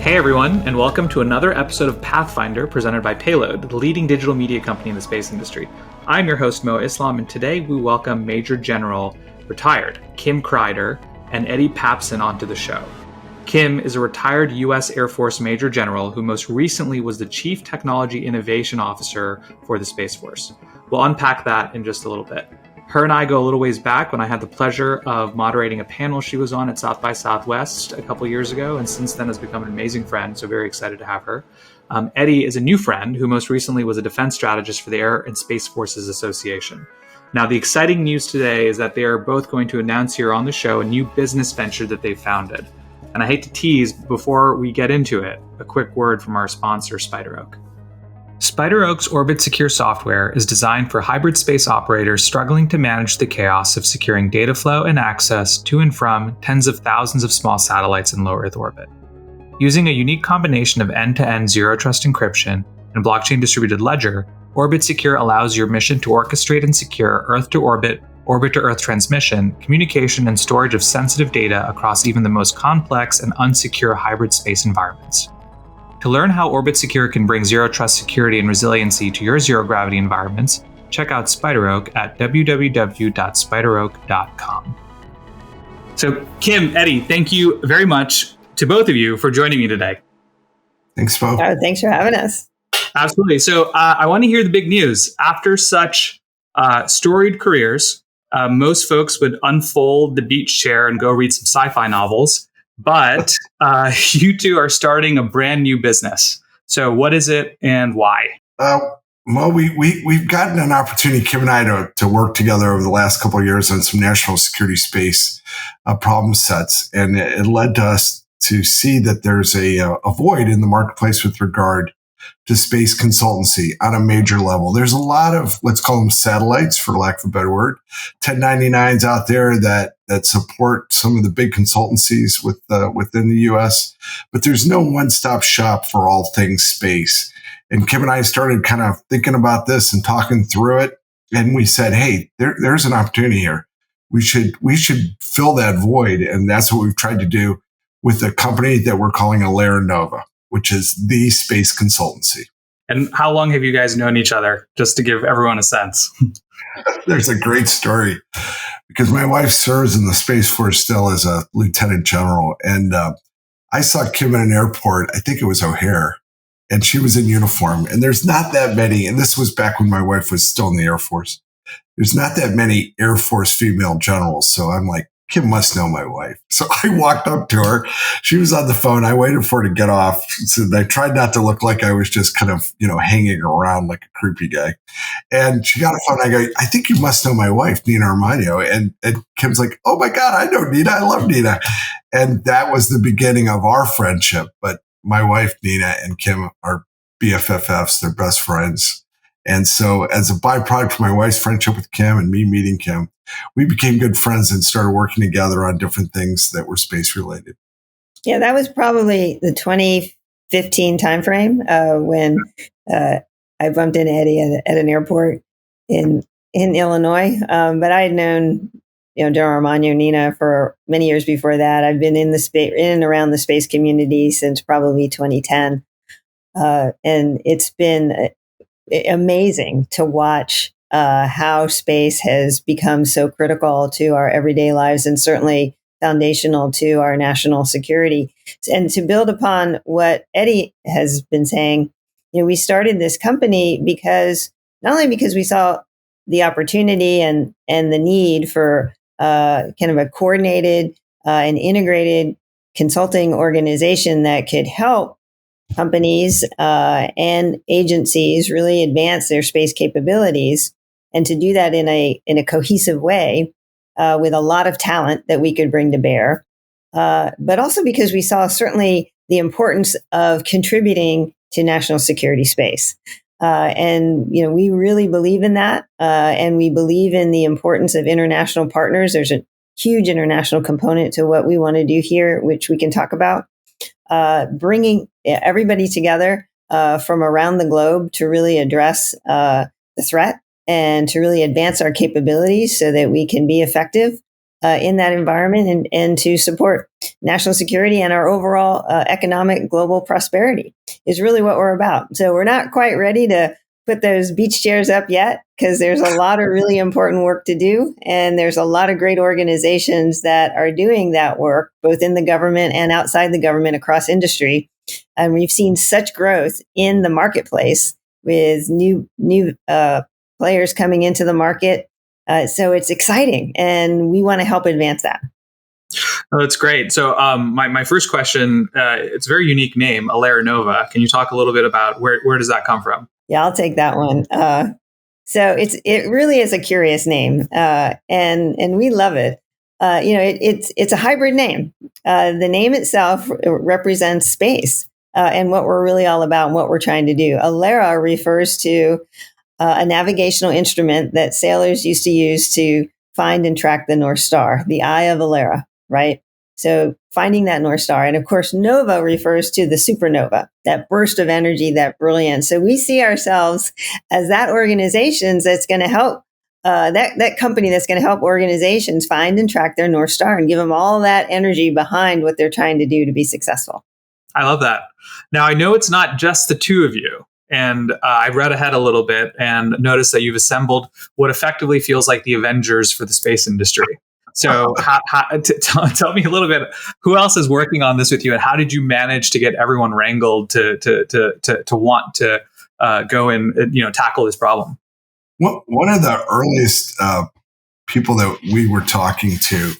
Hey everyone, and welcome to another episode of Pathfinder presented by Payload, the leading digital media company in the space industry. I'm your host, Mo Islam, and today we welcome Major General retired Kim Crider and Eddie Papczun onto the show. Kim is a retired U.S. Air Force Major General who most recently was the Chief Technology Innovation Officer for the Space Force. We'll unpack that in just a little bit. Her and I go a little ways back when I had the pleasure of moderating a panel she was on at South by Southwest a couple years ago, and since then has become an amazing friend, so very excited to have her. Eddie is a new friend who most recently was a defense strategist for the Air and Space Forces Association. Now, the exciting news today is that they are both going to announce here on the show a new business venture that they've founded. And I hate to tease, before we get into it, a quick word from our sponsor, SpiderOak. SpiderOak's Orbit Secure software is designed for hybrid space operators struggling to manage the chaos of securing data flow and access to and from tens of thousands of small satellites in low Earth orbit. Using a unique combination of end-to-end zero-trust encryption and blockchain distributed ledger, Orbit Secure allows your mission to orchestrate and secure Earth-to-orbit, orbit-to-Earth transmission, communication, and storage of sensitive data across even the most complex and unsecure hybrid space environments. To learn how Orbit Secure can bring zero-trust security and resiliency to your zero-gravity environments, check out SpiderOak at www.spideroak.com. So, Kim, Eddie, thank you very much to both of you for joining me today. Thanks, Mo. Oh, thanks for having us. Absolutely. So, I want to hear the big news. After such storied careers, most folks would unfold the beach chair and go read some sci-fi novels. But you two are starting a brand new business. So what is it and why? Mo, we've gotten an opportunity, Kim and I, to work together over the last couple of years on some national security space problem sets. And it led to us to see that there's a void in the marketplace with regard to space consultancy on a major level. There's a lot of, let's call them satellites, for lack of a better word, 1099s out there that support some of the big consultancies within the U.S., but there's no one-stop shop for all things space. And Kim and I started kind of thinking about this and talking through it, and we said, hey, there's an opportunity here. We should fill that void, and that's what we've tried to do with a company that we're calling Elara Nova, which is the space consultancy. And how long have you guys known each other, just to give everyone a sense? There's a great story, because my wife serves in the Space Force still as a lieutenant general. And I saw Kim in an airport, I think it was O'Hare, and she was in uniform. And there's not that many, and this was back when my wife was still in the Air Force. There's not that many Air Force female generals. So I'm like, Kim must know my wife. So I walked up to her. She was on the phone. I waited for her to get off. So I tried not to look like I was just kind of, hanging around like a creepy guy. And she got a phone. I go, I think you must know my wife, Nina Armano. And Kim's like, oh my God, I know Nina. I love Nina. And that was the beginning of our friendship. But my wife, Nina, and Kim are BFFs. They're best friends. And so as a byproduct of my wife's friendship with Kim and me meeting Kim, we became good friends and started working together on different things that were space related. Yeah, that was probably the 2015 timeframe when I bumped into Eddie at an airport in Illinois. But I had known General Armano, Nina, for many years before that. I've been in and around the space community since probably 2010, and it's been amazing to watch how space has become so critical to our everyday lives and certainly foundational to our national security. And to build upon what Eddie has been saying, we started this company not only because we saw the opportunity and the need for kind of a coordinated and integrated consulting organization that could help companies and agencies really advance their space capabilities, and to do that in a cohesive way with a lot of talent that we could bring to bear, but also because we saw certainly the importance of contributing to national security space. And we really believe in that, and we believe in the importance of international partners. There's a huge international component to what we want to do here, which we can talk about. Bringing everybody together from around the globe to really address the threat and to really advance our capabilities so that we can be effective in that environment and to support national security and our overall economic global prosperity is really what we're about. So we're not quite ready to put those beach chairs up yet because there's a lot of really important work to do. And there's a lot of great organizations that are doing that work, both in the government and outside the government across industry. And we've seen such growth in the marketplace with new players coming into the market. So it's exciting, and we want to help advance that. Oh, that's great. So my first question, it's a very unique name, Elara Nova. Can you talk a little bit about where does that come from? Yeah, I'll take that one. So it really is a curious name, and we love it. It's a hybrid name. The name itself represents space and what we're really all about and what we're trying to do. Elara refers to a navigational instrument that sailors used to use to find and track the North Star, the Eye of Elara, right? So finding that North Star. And of course, Nova refers to the supernova, that burst of energy, that brilliance. So we see ourselves as that organization that's going to help, that company that's going to help organizations find and track their North Star and give them all that energy behind what they're trying to do to be successful. I love that. Now, I know it's not just the two of you. And I read ahead a little bit and noticed that you've assembled what effectively feels like the Avengers for the space industry. So tell me a little bit, who else is working on this with you, and how did you manage to get everyone wrangled to want to go and tackle this problem? One of the earliest people that we were talking to,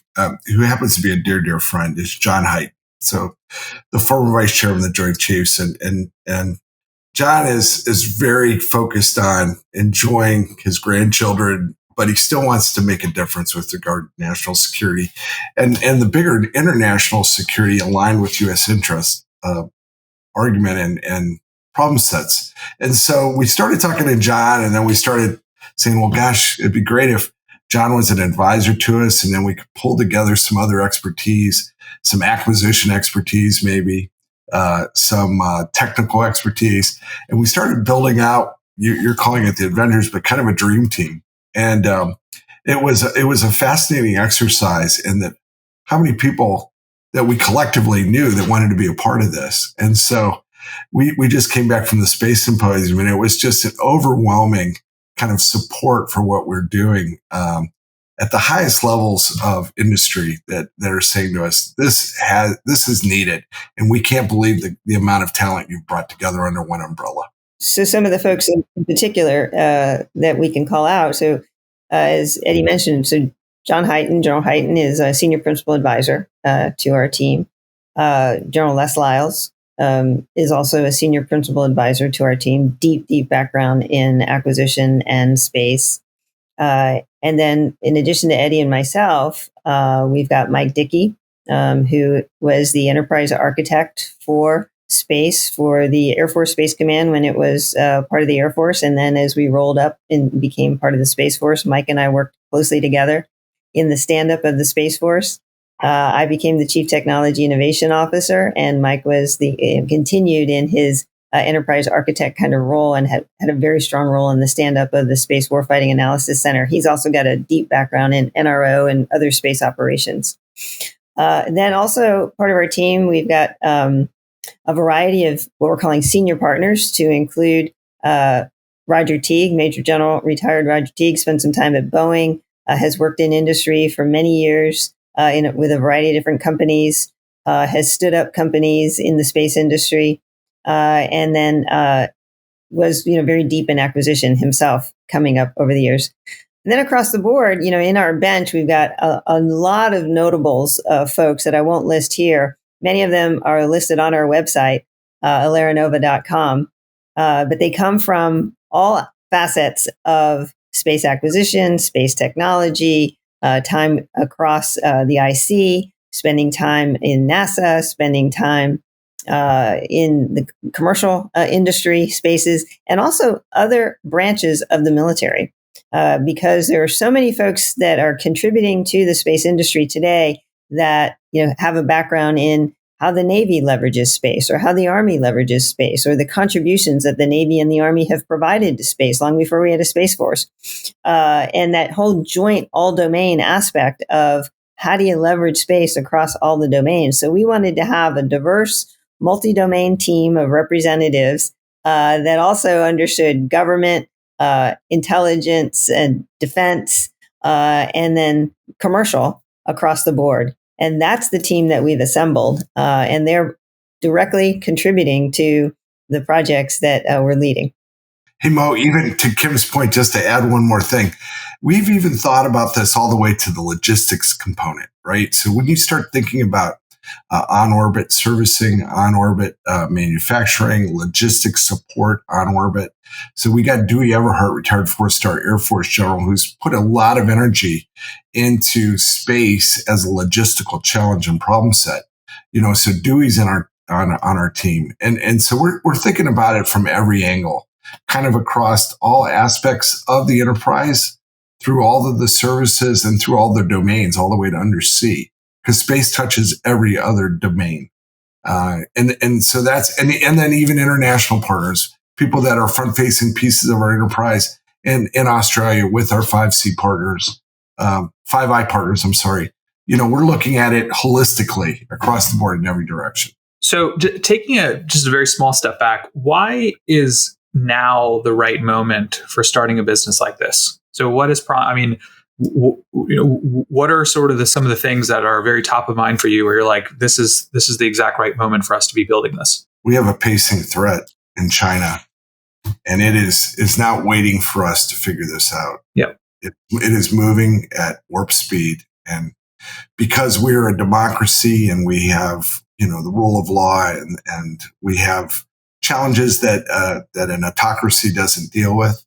who happens to be a dear friend, is John Haidt. So the former vice chairman of the Joint Chiefs, and John is very focused on enjoying his grandchildren, but he still wants to make a difference with regard to national security and the bigger international security aligned with U.S. interest argument and problem sets. And so we started talking to John, and then we started saying, well, gosh, it'd be great if John was an advisor to us, and then we could pull together some other expertise, some acquisition expertise, maybe. Some technical expertise. And we started building out, you're calling it the Avengers, but kind of a dream team. And it was a fascinating exercise in that how many people that we collectively knew that wanted to be a part of this. And so we just came back from the Space Symposium, and it was just an overwhelming kind of support for what we're doing at the highest levels of industry that are saying to us, this is needed. And we can't believe the amount of talent you've brought together under one umbrella. So some of the folks in particular that we can call out. So as Eddie mentioned, so General Haidt is a senior principal advisor to our team. General Les Lyles is also a senior principal advisor to our team, deep background in acquisition and space. And then in addition to Eddie and myself, we've got Mike Dickey, who was the enterprise architect for space for the Air Force Space Command when it was part of the Air Force. And then as we rolled up and became part of the Space Force, Mike and I worked closely together in the stand-up of the Space Force. I became the Chief Technology Innovation Officer, and Mike was continued in his enterprise architect kind of role and had a very strong role in the stand-up of the Space Warfighting Analysis Center. He's also got a deep background in NRO and other space operations. Then also part of our team, we've got a variety of what we're calling senior partners, to include Roger Teague, Major General retired Roger Teague, spent some time at Boeing, has worked in industry for many years with a variety of different companies, has stood up companies in the space industry, and then was very deep in acquisition himself coming up over the years. And then across the board, in our bench, we've got a lot of notables folks that I won't list here. Many of them are listed on our website, elaranova.com, but they come from all facets of space acquisition, space technology, time across the IC, spending time in NASA, spending time in the commercial industry spaces, and also other branches of the military, because there are so many folks that are contributing to the space industry today that have a background in how the Navy leverages space, or how the Army leverages space, or the contributions that the Navy and the Army have provided to space long before we had a Space Force. And that whole joint all-domain aspect of how do you leverage space across all the domains? So we wanted to have a diverse, multi-domain team of representatives that also understood government, intelligence and defense, and then commercial across the board. And that's the team that we've assembled. And they're directly contributing to the projects that we're leading. Hey, Mo, even to Kim's point, just to add one more thing, we've even thought about this all the way to the logistics component, right? So when you start thinking about on-orbit servicing, on-orbit manufacturing, logistics support on orbit. So we got Dewey Everhart, retired 4-star Air Force general, who's put a lot of energy into space as a logistical challenge and problem set. So Dewey's in on our team. And so we're thinking about it from every angle, kind of across all aspects of the enterprise, through all of the services and through all the domains, all the way to undersea, because space touches every other domain. And so that's, and then even international partners, people that are front facing pieces of our enterprise in Australia with our 5C partners, 5I partners, I'm sorry. We're looking at it holistically across the board in every direction. So taking just a very small step back, why is now the right moment for starting a business like this? So what is, what are sort of some of the things that are very top of mind for you where you're like, this is the exact right moment for us to be building this? We have a pacing threat in China, and it is not waiting for us to figure this out. Yep. It is moving at warp speed. And because we're a democracy and we have, the rule of law and we have challenges that an autocracy doesn't deal with,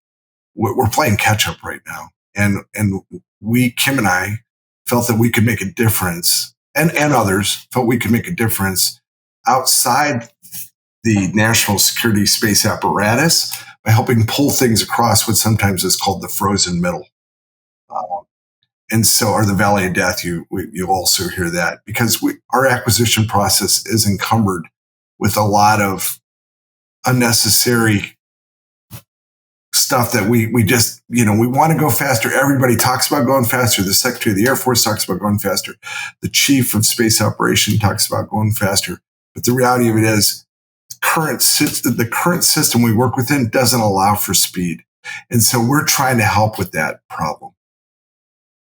we're playing catch up right now. And Kim and I felt that we could make a difference, and others felt we could make a difference outside the national security space apparatus by helping pull things across what sometimes is called the frozen middle. And so, or the valley of death, you also hear that, because our acquisition process is encumbered with a lot of unnecessary stuff that we just, we want to go faster. Everybody talks about going faster. The Secretary of the Air Force talks about going faster. The Chief of Space Operation talks about going faster. But the reality of it is the current system we work within doesn't allow for speed. And so we're trying to help with that problem.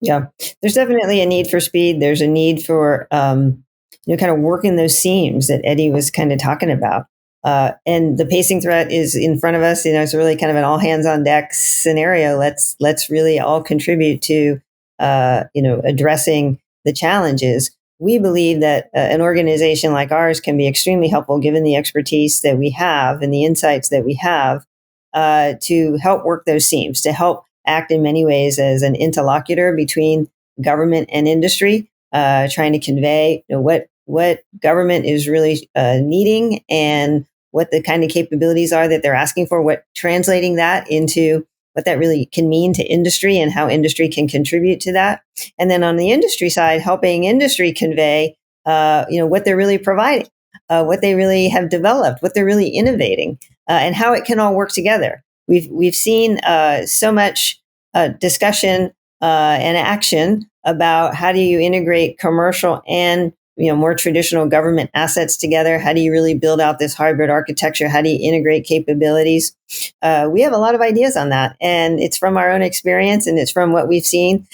Yeah, there's definitely a need for speed. There's a need for, kind of working those seams that Eddie was kind of talking about. And the pacing threat is in front of us. It's really kind of an all hands on deck scenario. Let's really all contribute to, addressing the challenges. We believe that an organization like ours can be extremely helpful, given the expertise that we have and the insights that we have, to help work those seams, to help act in many ways as an interlocutor between government and industry, trying to convey what government is really needing and what the kind of capabilities are that they're asking for, translating that into what that really can mean to industry and how industry can contribute to that. And then on the industry side, helping industry convey, what they're really providing, what they really have developed, what they're really innovating, and how it can all work together. We've seen so much discussion and action about how do you integrate commercial and more traditional government assets together. How do you really build out this hybrid architecture? How do you integrate capabilities? We have a lot of ideas on that, and it's from our own experience, and it's from what we've seen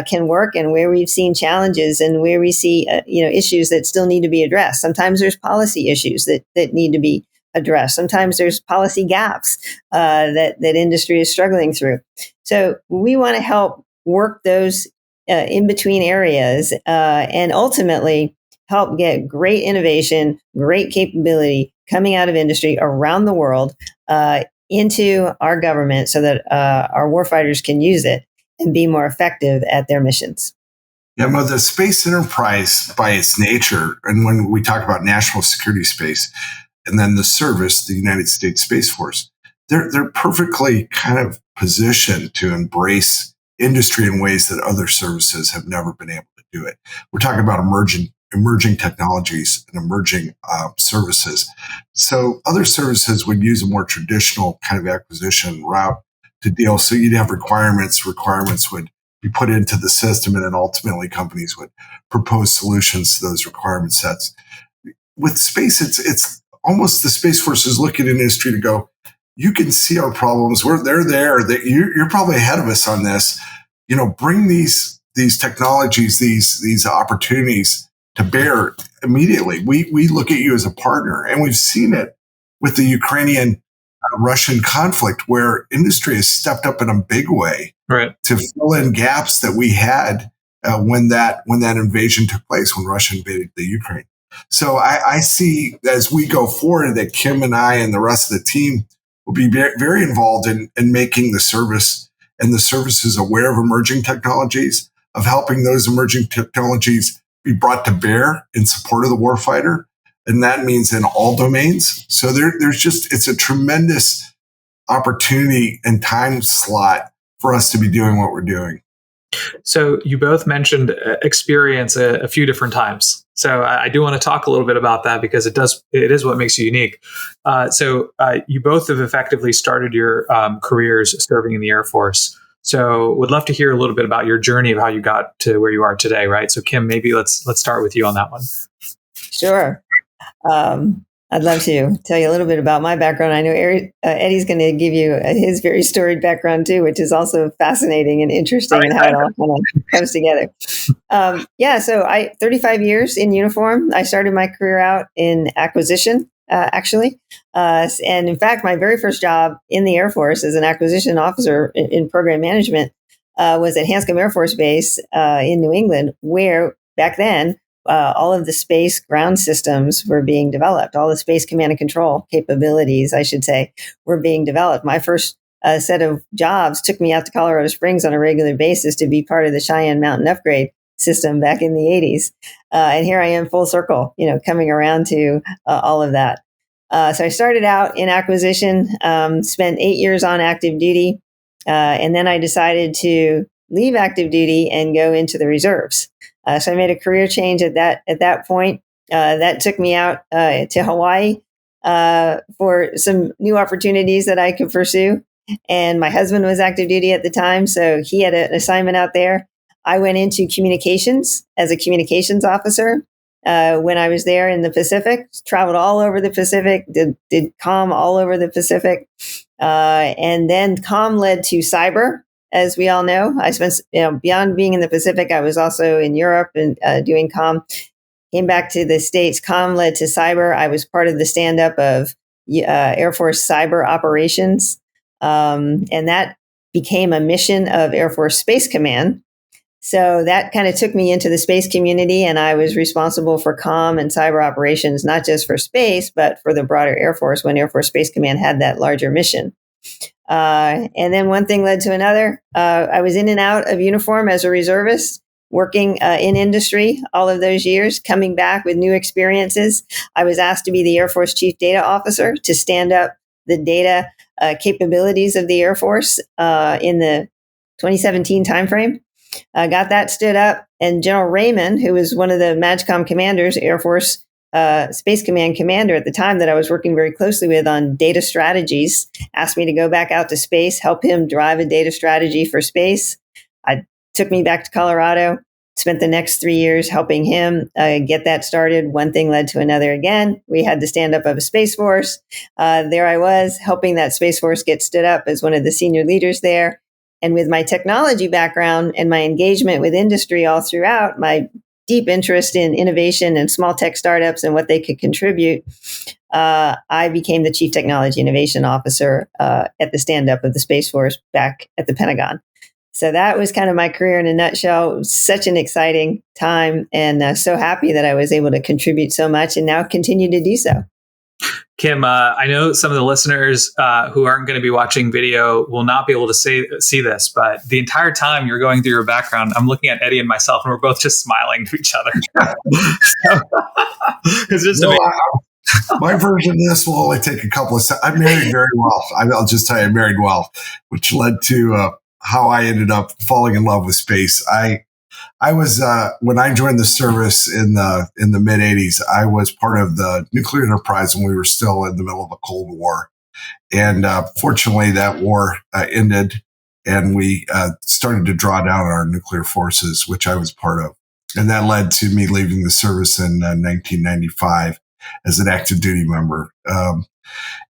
can work, and where we've seen challenges, and where we see issues that still need to be addressed. Sometimes there's policy issues that need to be addressed. Sometimes there's policy gaps that industry is struggling through. So we want to help work those in between areas, and ultimately help get great innovation, great capability coming out of industry around the world into our government, so that our warfighters can use it and be more effective at their missions. Yeah, well, the space enterprise, by its nature, and when we talk about national security space, and then the service, the United States Space Force, they're perfectly kind of positioned to embrace industry in ways that other services have never been able to do it. We're talking about emerging technologies and emerging services. So other services would use a more traditional kind of acquisition route to deal. So you'd have requirements. Requirements would be put into the system, and then ultimately companies would propose solutions to those requirement sets. With space, it's almost the Space Force is looking at industry to go, you can see our problems. They're there. You're probably ahead of us on this. Bring these technologies, these opportunities to bear immediately. We look at you as a partner, and we've seen it with the Ukrainian Russian conflict, where industry has stepped up in a big way to fill in gaps that we had when that invasion took place, when Russia invaded the Ukraine. So I see as we go forward that Kim and I and the rest of the team will be very, very involved in making the service and the services aware of emerging technologies, of helping those emerging technologies be brought to bear in support of the warfighter. And that means in all domains. So it's a tremendous opportunity and time slot for us to be doing what we're doing. So you both mentioned experience a few different times. So I do want to talk a little bit about that, because it is what makes you unique. So you both have effectively started your careers serving in the Air Force. So would love to hear a little bit about your journey of how you got to where you are today, right? So Kim, maybe let's start with you on that one. Sure. I'd love to tell you a little bit about my background. I know Eddie's going to give you his very storied background too, which is also fascinating and interesting, and how it all kind of comes together. So 35 years in uniform. I started my career out in acquisition, actually. And in fact, my very first job in the Air Force as an acquisition officer in program management was at Hanscom Air Force Base in New England, where back then, all of the space ground systems were being developed. All the space command and control capabilities, I should say, were being developed. My first set of jobs took me out to Colorado Springs on a regular basis to be part of the Cheyenne Mountain upgrade system back in the 80s. And here I am full circle, coming around to all of that. So I started out in acquisition, spent 8 years on active duty, and then I decided to leave active duty and go into the reserves. So I made a career change at that point. That took me out to Hawaii for some new opportunities that I could pursue. And my husband was active duty at the time, so he had an assignment out there. I went into communications as a communications officer when I was there in the Pacific. Traveled all over the Pacific, did comm all over the Pacific, and then comm led to cyber. As we all know, I spent, beyond being in the Pacific, I was also in Europe and doing comm. Came back to the States, comm led to cyber. I was part of the stand-up of Air Force cyber operations. And that became a mission of Air Force Space Command. So that kind of took me into the space community, and I was responsible for comm and cyber operations, not just for space, but for the broader Air Force when Air Force Space Command had that larger mission. And then one thing led to another. I was in and out of uniform as a reservist, working in industry all of those years, coming back with new experiences. I was asked to be the Air Force Chief Data Officer to stand up the data capabilities of the Air Force in the 2017 timeframe. Got that stood up, and General Raymond, who was one of the MAGCOM commanders, Air Force Space Command commander at the time that I was working very closely with on data strategies, asked me to go back out to space, help him drive a data strategy for space. Took me back to Colorado, spent the next 3 years helping him get that started. One thing led to another again. We had the stand up of a Space Force. There I was helping that Space Force get stood up as one of the senior leaders there. And with my technology background and my engagement with industry all throughout, my deep interest in innovation and small tech startups and what they could contribute, I became the Chief Technology Innovation Officer at the stand-up of the Space Force back at the Pentagon. So that was kind of my career in a nutshell. It was such an exciting time, and so happy that I was able to contribute so much and now continue to do so. Kim, I know some of the listeners who aren't going to be watching video will not be able to see this, but the entire time you're going through your background, I'm looking at Eddie and myself, and we're both just smiling to each other. It's just amazing. My version of this will only take a couple of seconds. I married very well. I'll just tell you, I married well, which led to how I ended up falling in love with space. I was when I joined the service in the mid 80s, I was part of the nuclear enterprise when we were still in the middle of a Cold War. And fortunately, that war ended. and we started to draw down our nuclear forces, which I was part of. And that led to me leaving the service in 1995 as an active duty member.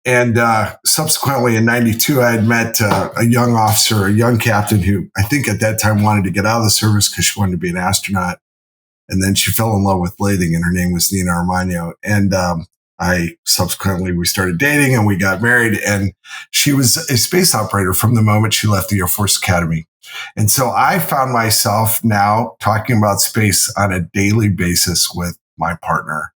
And subsequently in 92, I had met a young officer, a young captain who I think at that time wanted to get out of the service because she wanted to be an astronaut. And then she fell in love with blading, and her name was Nina Armagno. And we started dating and we got married. And she was a space operator from the moment she left the Air Force Academy. And so I found myself now talking about space on a daily basis with my partner.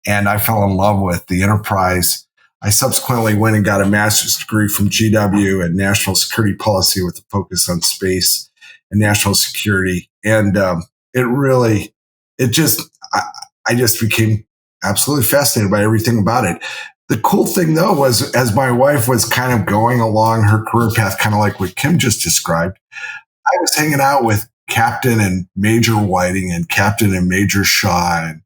And I fell in love with the enterprise. I subsequently went and got a master's degree from GW in national security policy with a focus on space and national security. And I just became absolutely fascinated by everything about it. The cool thing, though, was as my wife was kind of going along her career path, kind of like what Kim just described, I was hanging out with Captain and Major Whiting and Captain and Major Shaw and,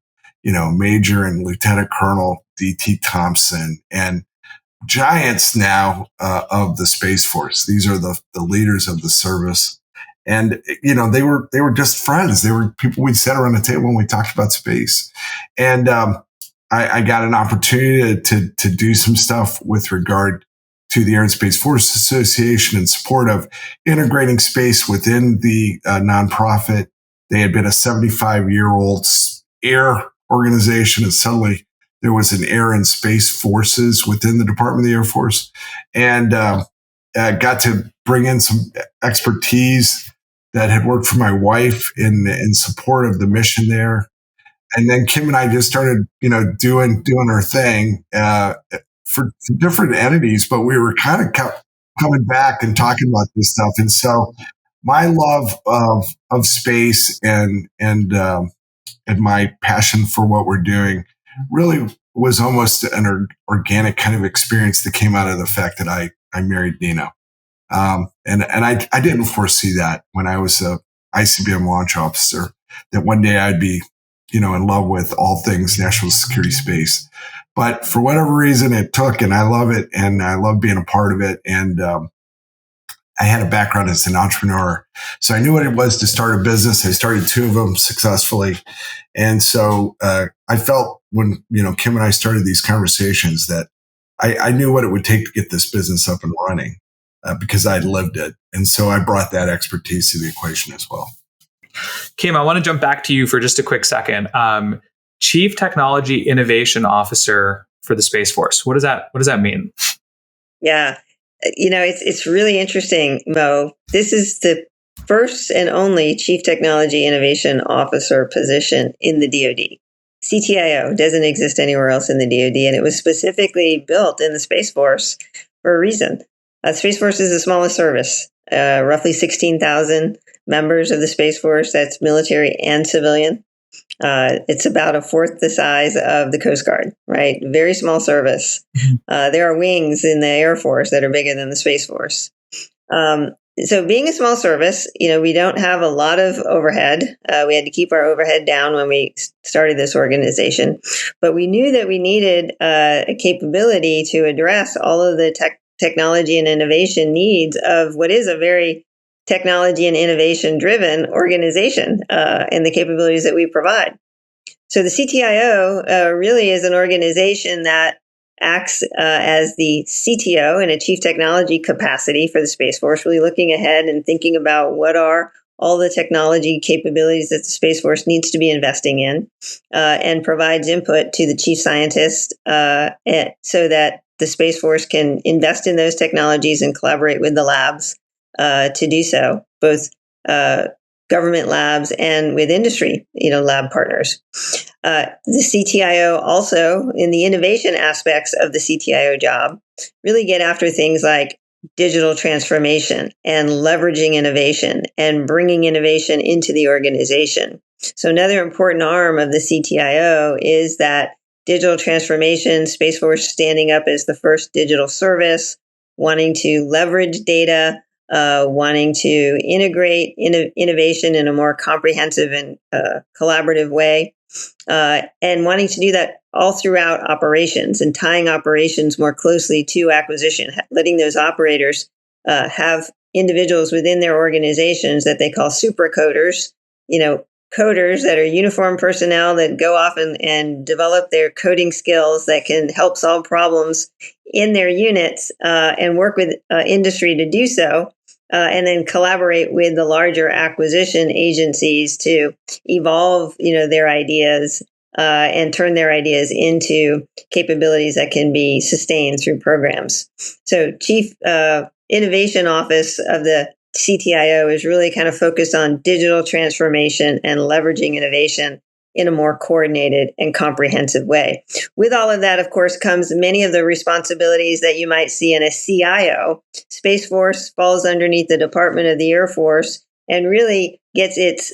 Major and Lieutenant Colonel D.T. Thompson and giants now of the Space Force. These are the leaders of the service. And, they were just friends. They were people we'd sit around the table when we talked about space. And I got an opportunity to do some stuff with regard to the Air and Space Force Association in support of integrating space within the nonprofit. They had been a 75-year-old air organization, and suddenly there was an Air and Space Forces within the Department of the Air Force, and got to bring in some expertise that had worked for my wife in support of the mission there. And then Kim and I just started, doing our thing for different entities, but we were kind of coming back and talking about this stuff. And so my love of space and my passion for what we're doing really was almost an organic kind of experience that came out of the fact that I married Nina. And I didn't foresee that when I was a ICBM launch officer, that one day I'd be, in love with all things national security space. But for whatever reason it took, and I love it, and I love being a part of it. And I had a background as an entrepreneur, so I knew what it was to start a business. I started 2 of them successfully. And so I felt when, Kim and I started these conversations that I knew what it would take to get this business up and running. Because I'd lived it. And so I brought that expertise to the equation as well. Kim, I want to jump back to you for just a quick second. Chief Technology Innovation Officer for the Space Force. What does that mean? Yeah. It's really interesting, Mo. This is the first and only Chief Technology Innovation Officer position in the DoD. CTIO doesn't exist anywhere else in the DoD, and it was specifically built in the Space Force for a reason. Space Force is the smallest service, roughly 16,000 members of the Space Force. That's military and civilian. It's about a fourth the size of the Coast Guard, right? Very small service. There are wings in the Air Force that are bigger than the Space Force. So being a small service, we don't have a lot of overhead. We had to keep our overhead down when we started this organization, but we knew that we needed a capability to address all of the technology and innovation needs of what is a very technology and innovation driven organization and the capabilities that we provide. So the CTIO really is an organization that acts as the CTO in a chief technology capacity for the Space Force, really looking ahead and thinking about what are all the technology capabilities that the Space Force needs to be investing in, and provides input to the chief scientist so that the Space Force can invest in those technologies and collaborate with the labs to do so, both government labs and with industry, lab partners. The CTIO also, in the innovation aspects of the CTIO job, really get after things like digital transformation and leveraging innovation and bringing innovation into the organization. So another important arm of the CTIO is that digital transformation, Space Force standing up as the first digital service, wanting to leverage data, wanting to integrate innovation in a more comprehensive and collaborative way, and wanting to do that all throughout operations and tying operations more closely to acquisition, letting those operators have individuals within their organizations that they call super coders, coders that are uniform personnel that go off and develop their coding skills that can help solve problems in their units and work with industry to do so. And then collaborate with the larger acquisition agencies to evolve, their ideas and turn their ideas into capabilities that can be sustained through programs. So Chief Innovation Office of the CTIO is really kind of focused on digital transformation and leveraging innovation in a more coordinated and comprehensive way. With all of that, of course, comes many of the responsibilities that you might see in a CIO. Space Force falls underneath the Department of the Air Force and really gets its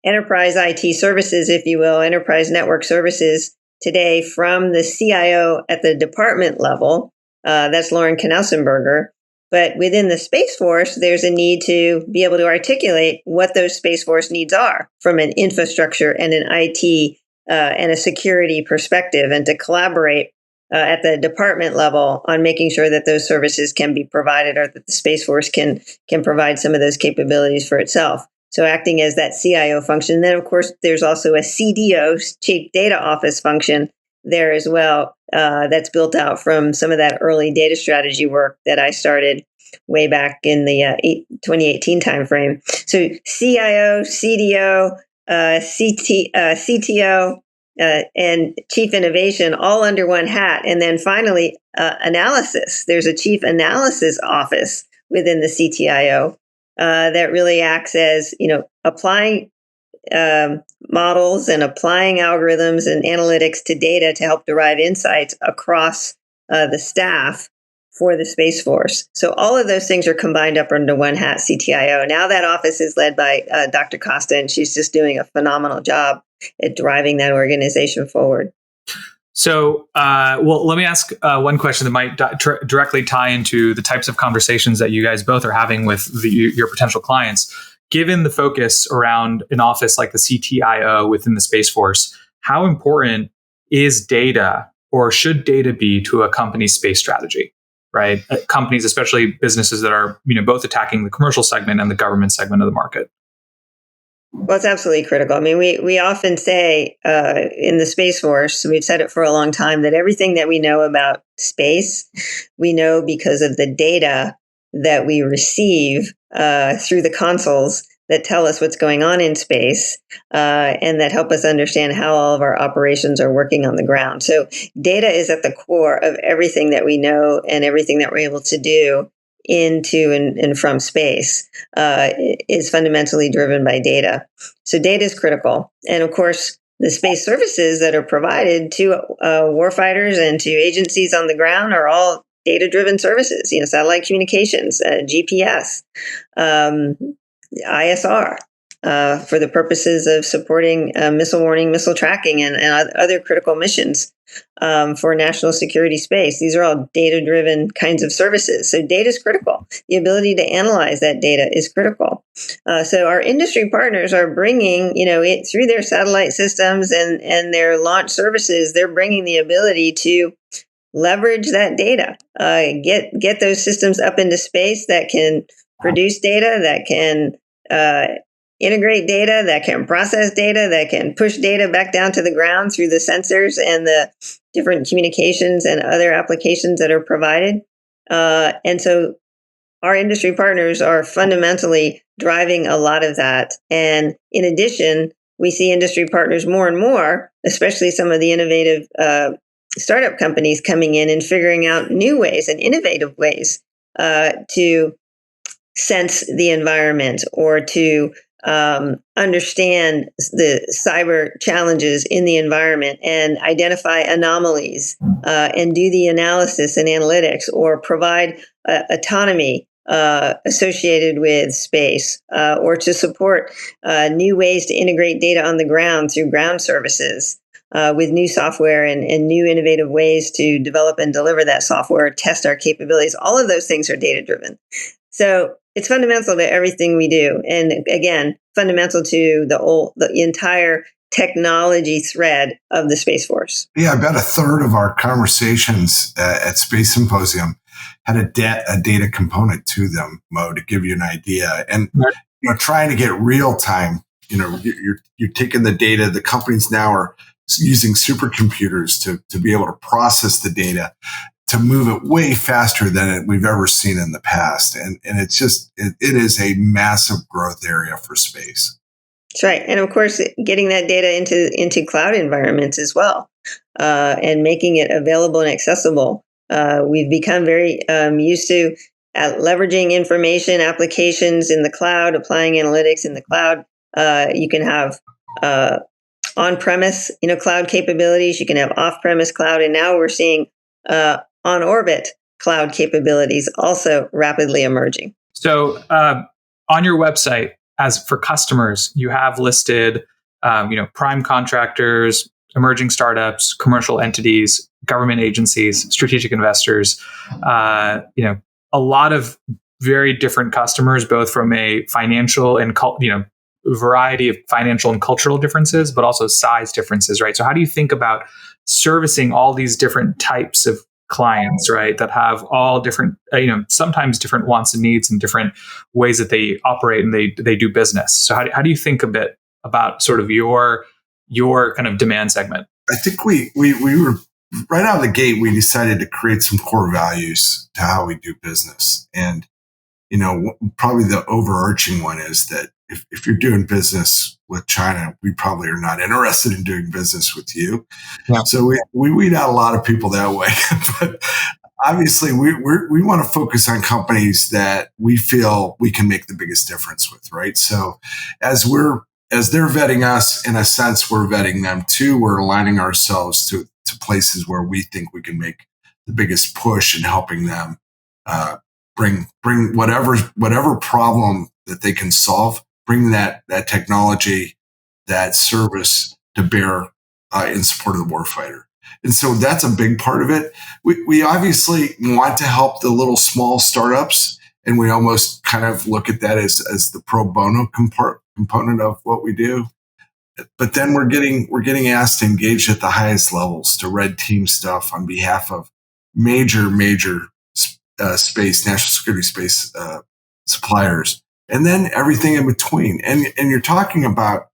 enterprise IT services, if you will, enterprise network services today from the CIO at the department level. That's Lauren Knausenberger. But within the Space Force, there's a need to be able to articulate what those Space Force needs are from an infrastructure and an IT and a security perspective, and to collaborate at the department level on making sure that those services can be provided, or that the Space Force can provide some of those capabilities for itself. So acting as that CIO function. And then, of course, there's also a CDO, Chief Data Office function, there as well, that's built out from some of that early data strategy work that I started way back in the 2018 timeframe. So CIO, CDO, CTO, and Chief Innovation all under one hat. And then finally, analysis. There's a Chief Analysis Office within the CTIO that really acts as, applying models and applying algorithms and analytics to data to help derive insights across the staff for the Space Force. So all of those things are combined up under one hat, CTIO. Now that office is led by Dr. Costa, and she's just doing a phenomenal job at driving that organization forward. So, let me ask one question that might directly tie into the types of conversations that you guys both are having with your potential clients. Given the focus around an office like the CTIO within the Space Force, how important is data, or should data be, to a company's space strategy? Right, companies, especially businesses that are both attacking the commercial segment and the government segment of the market. Well, it's absolutely critical. I mean, we often say in the Space Force, we've said it for a long time, that everything that we know about space, we know because of the data that we receive through the consoles that tell us what's going on in space and that help us understand how all of our operations are working on the ground. So data is at the core of everything that we know and everything that we're able to do into and from space is fundamentally driven by data. So data is critical. And of course, the space services that are provided to warfighters and to agencies on the ground are all data-driven services, satellite communications, GPS, ISR, for the purposes of supporting missile warning, missile tracking, and other critical missions for national security space. These are all data-driven kinds of services. So data is critical. The ability to analyze that data is critical. So our industry partners are bringing, it through their satellite systems and their launch services, they're bringing the ability to leverage that data, get those systems up into space that can produce data, that can integrate data, that can process data, that can push data back down to the ground through the sensors and the different communications and other applications that are provided. And so our industry partners are fundamentally driving a lot of that. And in addition, we see industry partners more and more, especially some of the innovative startup companies, coming in and figuring out new ways and innovative ways to sense the environment, or to understand the cyber challenges in the environment and identify anomalies and do the analysis and analytics, or provide autonomy associated with space, or to support new ways to integrate data on the ground through ground services with new software and new innovative ways to develop and deliver that software, test our capabilities. All of those things are data-driven. So it's fundamental to everything we do. And again, fundamental to the entire technology thread of the Space Force. Yeah, I bet a third of our conversations at Space Symposium had a data component to them, Mo, to give you an idea. And trying to get real time. You're taking the data. The companies now are using supercomputers to be able to process the data, to move it way faster than we've ever seen in the past. And it's just, it is a massive growth area for space. That's right. And of course, getting that data into cloud environments as well, and making it available and accessible. We've become very used to leveraging information applications in the cloud, applying analytics in the cloud. You can have on-premise, cloud capabilities. You can have off-premise cloud, and now we're seeing on-orbit cloud capabilities also rapidly emerging. So, on your website, as for customers, you have listed, prime contractors, emerging startups, commercial entities, government agencies, strategic investors. A lot of very different customers, both from a financial and variety of financial and cultural differences, but also size differences, right? So how do you think about servicing all these different types of clients, right, that have all different, sometimes different wants and needs and different ways that they operate and they do business? So how do you think a bit about sort of your kind of demand segment? I think we were right out of the gate, we decided to create some core values to how we do business. And, probably the overarching one is that if you're doing business with China, we probably are not interested in doing business with you. Yeah. So we weed out a lot of people that way. But obviously, we want to focus on companies that we feel we can make the biggest difference with, right? So as they're vetting us, in a sense, we're vetting them too. We're aligning ourselves to places where we think we can make the biggest push in helping them bring whatever problem that they can solve, bring that technology, that service to bear in support of the warfighter. And so that's a big part of it. We obviously want to help the little small startups, and we almost kind of look at that as the pro bono component of what we do. But then we're getting asked to engage at the highest levels, to red team stuff on behalf of major space, national security space suppliers, and then everything in between. And you're talking about,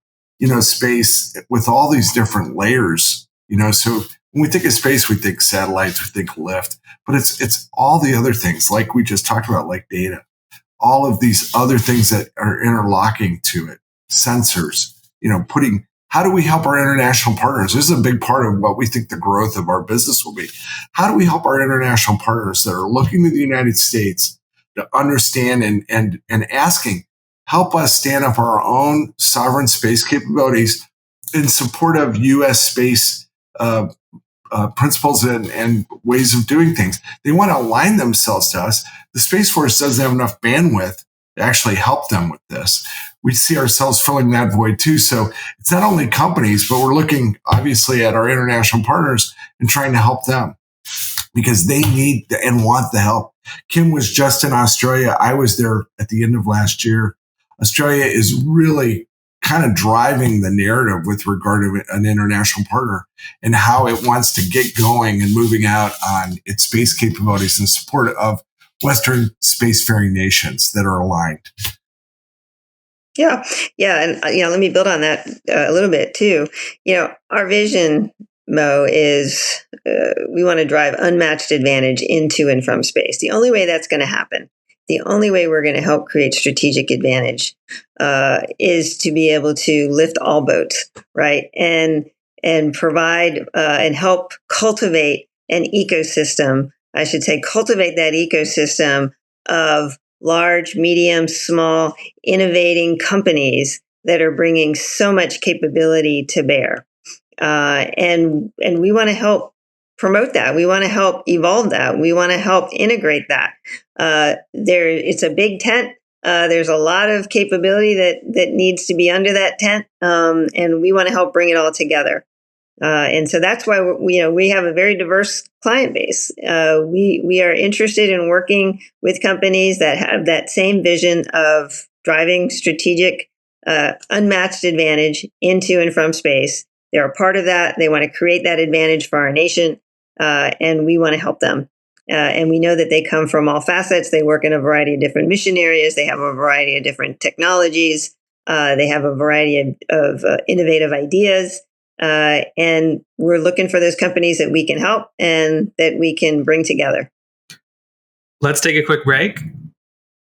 space with all these different layers, so when we think of space, we think satellites, we think lift, but it's all the other things like we just talked about, like data, all of these other things that are interlocking to it, sensors, how do we help our international partners? This is a big part of what we think the growth of our business will be. How do we help our international partners that are looking to the United States to understand and asking, help us stand up our own sovereign space capabilities in support of U.S. space principles and ways of doing things? They want to align themselves to us. The Space Force doesn't have enough bandwidth to actually help them with this. We see ourselves filling that void too. So it's not only companies, but we're looking obviously at our international partners and trying to help them because they need and want the help. Kim was just in Australia. I was there at the end of last year. Australia is really kind of driving the narrative with regard to an international partner and how it wants to get going and moving out on its space capabilities in support of Western spacefaring nations that are aligned. Yeah. And, let me build on that a little bit too. Our vision, Mo, is we want to drive unmatched advantage into and from space. The only way that's going to happen, the only way we're going to help create strategic advantage is to be able to lift all boats, right? And provide and help cultivate an ecosystem. I should say cultivate that ecosystem of large, medium, small, innovating companies that are bringing so much capability to bear. And we want to help promote that. We want to help evolve that. We want to help integrate that. It's a big tent. There's a lot of capability that needs to be under that tent. And we want to help bring it all together. And so that's why we have a very diverse client base. We are interested in working with companies that have that same vision of driving strategic, unmatched advantage into and from space. They're a part of that. They want to create that advantage for our nation, and we want to help them. And we know that they come from all facets. They work in a variety of different mission areas. They have a variety of different technologies. They have a variety of innovative ideas. And we're looking for those companies that we can help and that we can bring together. Let's take a quick break.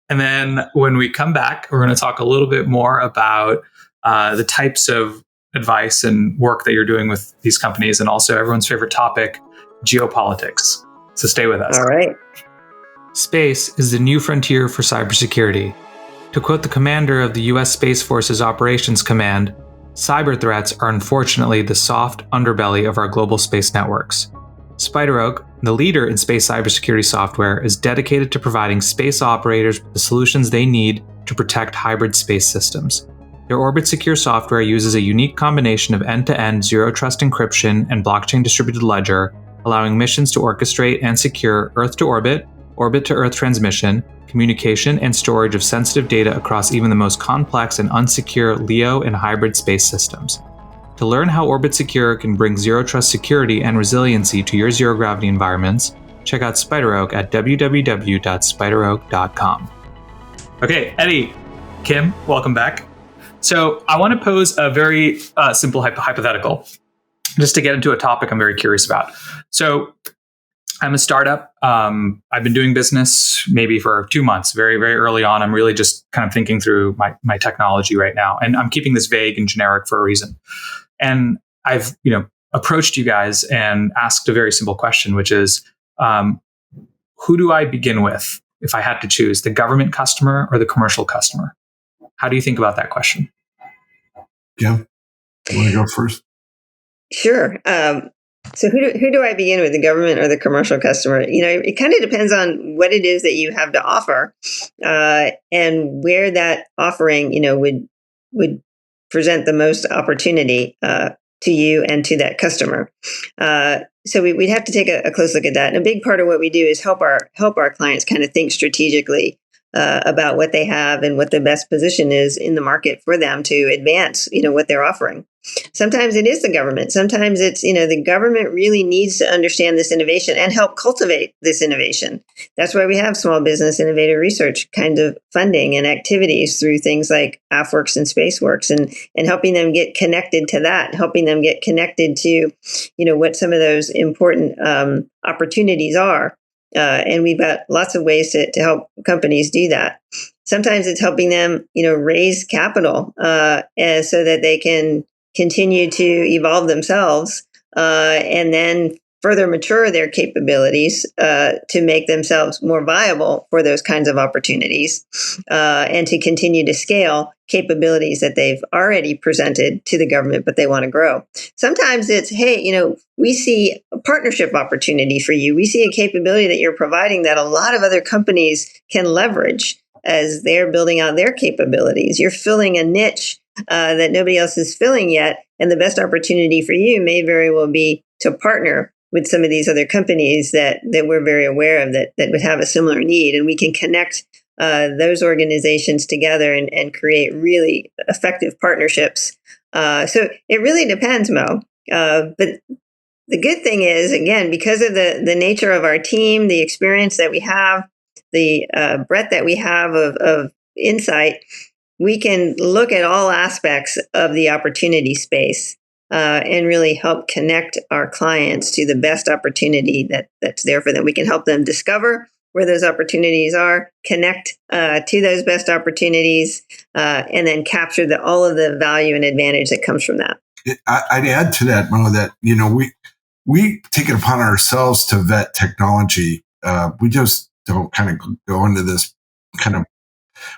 And then when we come back, we're going to talk a little bit more about the types of advice and work that you're doing with these companies, and also everyone's favorite topic, geopolitics. So stay with us. All right. Space is the new frontier for cybersecurity. To quote the commander of the U.S. Space Force's Operations Command, cyber threats are unfortunately the soft underbelly of our global space networks. SpiderOak, the leader in space cybersecurity software, is dedicated to providing space operators with the solutions they need to protect hybrid space systems. Their Orbit Secure software uses a unique combination of end-to-end zero-trust encryption and blockchain distributed ledger, allowing missions to orchestrate and secure Earth-to-orbit, orbit-to-Earth transmission, communication, and storage of sensitive data across even the most complex and unsecure LEO and hybrid space systems. To learn how Orbit Secure can bring zero-trust security and resiliency to your zero-gravity environments, check out SpiderOak at www.spideroak.com. Okay, Eddie, Kim, welcome back. So I want to pose a very simple hypothetical, just to get into a topic I'm very curious about. So I'm a startup. I've been doing business maybe for 2 months, very, very early on. I'm really just kind of thinking through my technology right now. And I'm keeping this vague and generic for a reason. And I've, approached you guys and asked a very simple question, which is, who do I begin with if I had to choose, the government customer or the commercial customer? How do you think about that question? Yeah. You want to go first? Sure. So who do I begin with, the government or the commercial customer? It kind of depends on what it is that you have to offer, and where that offering, would present the most opportunity to you and to that customer. So we'd have to take a close look at that. And a big part of what we do is help our clients kind of think strategically about what they have and what the best position is in the market for them to advance, what they're offering. Sometimes it is the government. Sometimes it's, the government really needs to understand this innovation and help cultivate this innovation. That's why we have small business innovative research kind of funding and activities through things like AFWorks and SpaceWorks, and helping them get connected to that, helping them get connected to, what some of those important opportunities are. And we've got lots of ways to help companies do that. Sometimes it's helping them, raise capital so that they can continue to evolve themselves and then further mature their capabilities to make themselves more viable for those kinds of opportunities and to continue to scale capabilities that they've already presented to the government, but they want to grow. Sometimes it's, hey, we see a partnership opportunity for you. We see a capability that you're providing that a lot of other companies can leverage as they're building out their capabilities. You're filling a niche that nobody else is filling yet. And the best opportunity for you may very well be to partner with some of these other companies that we're very aware of that would have a similar need. And we can connect those organizations together and create really effective partnerships. So it really depends, Mo. But the good thing is, again, because of the nature of our team, the experience that we have, the breadth that we have of insight, we can look at all aspects of the opportunity space and really help connect our clients to the best opportunity that's there for them. We can help them discover where those opportunities are, connect to those best opportunities, and then capture all of the value and advantage that comes from that. I'd add to that, Mo, that we take it upon ourselves to vet technology. We just don't kind of go into this kind of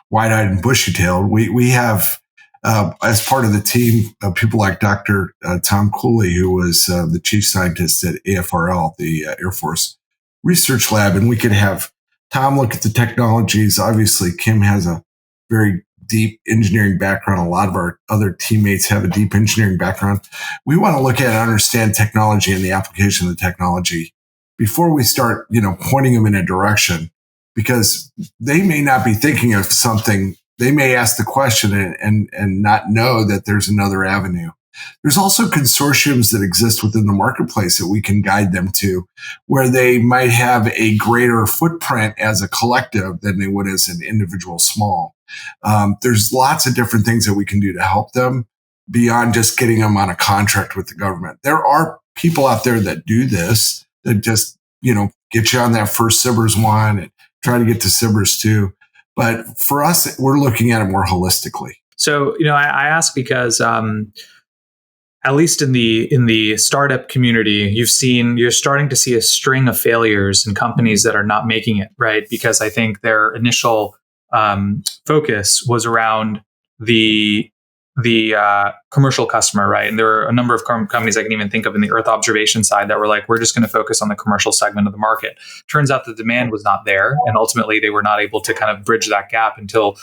wide-eyed and bushy-tailed. We have, as part of the team, people like Dr. Tom Cooley, who was the chief scientist at AFRL, the Air Force Research Lab, and we could have Tom look at the technologies. Obviously, Kim has a very deep engineering background. A lot of our other teammates have a deep engineering background. We want to look at and understand technology and the application of the technology before we start, pointing them in a direction, because they may not be thinking of something. They may ask the question and not know that there's another avenue. There's also consortiums that exist within the marketplace that we can guide them to, where they might have a greater footprint as a collective than they would as an individual small. There's lots of different things that we can do to help them beyond just getting them on a contract with the government. There are people out there that do this, that just, get you on that first SBIRS 1 and try to get to SBIRS 2. But for us, we're looking at it more holistically. So, I ask because at least in the startup community, you're starting to see a string of failures in companies that are not making it, right? Because I think their initial focus was around the commercial customer, right? And there are a number of companies I can even think of in the Earth observation side that were like, we're just going to focus on the commercial segment of the market. Turns out the demand was not there, and ultimately they were not able to kind of bridge that gap until,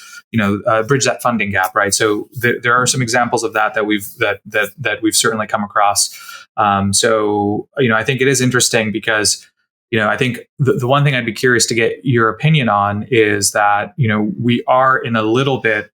bridge that funding gap, right? So there are some examples of that we've certainly come across. I think it is interesting because, I think the one thing I'd be curious to get your opinion on is that, we are in a little bit,